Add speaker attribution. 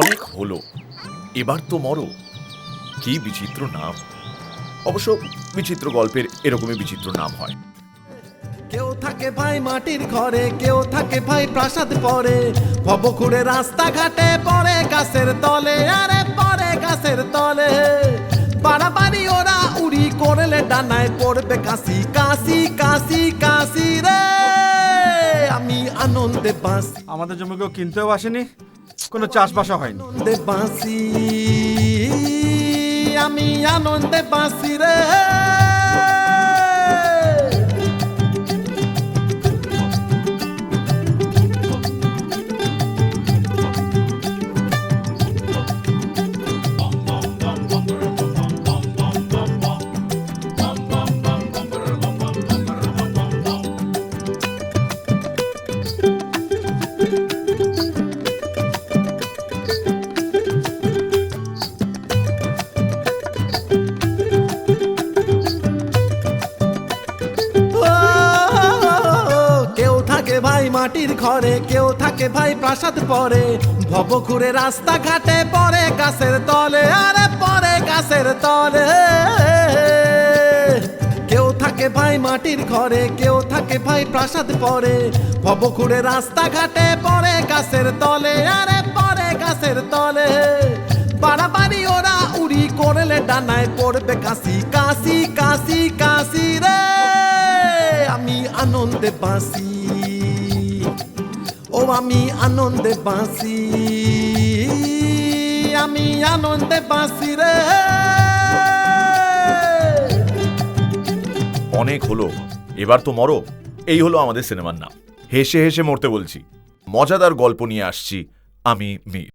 Speaker 1: অনেক হলো, এবার তো মরো। কি বিচিত্র নাম। অবশ্য বিচিত্র গল্পের এরকমই বিচিত্র নাম হয়।
Speaker 2: কেউ থাকে ভাই মাটির ঘরে, কেউ থাকে ভাই প্রাসাদ পরে, ভবঘুরে রাস্তাঘাটে পড়ে গাছের তলে, আরে পড়ে গাছের তলে। বাড়াবাড়ি ওরা উড়ি করলে ডানায় পড়বে কাশি কাশি কাশি কাশি রে। আমি আনন্দে বাঁচি,
Speaker 3: আমাদের জমি কেউ কিনতেও আসেনি, কোনো চাষবাসও হয়নি।
Speaker 2: আনন্দে বাঁচি, আমি আনন্দে বাঁচি রে। কেউ থাকে ভাই মাটির ঘরে, কেউ থাকে ভাই প্রাসাদ পরে, ভবঘুরে রাস্তাঘাটে পড়ে গাছের তলে, আরে পড়ে গাছের তলে। কেউ থাকে ভাই মাটির ঘরে, কেউ থাকে ভাই প্রাসাদ পরে, ভবঘুরে রাস্তাঘাটে পড়ে গাছের তলে, আরে পড়ে গাছের তলে। বাড়াবাড়ি ওরা উড়ি করলে ডানায় পড়বে কাশি কাশি কাশি কাশি রে। আমি আনন্দে বাঁচি, ও আমি আনন্দে বাঁচি, আমি আনন্দে বাঁচি রে।
Speaker 1: অনেক হলো, এবার তো মরো, এই হলো আমাদের সিনেমার নাম। হেসে হেসে মরতে বলছি, মজাদার গল্প নিয়ে আসছি আমি মীর।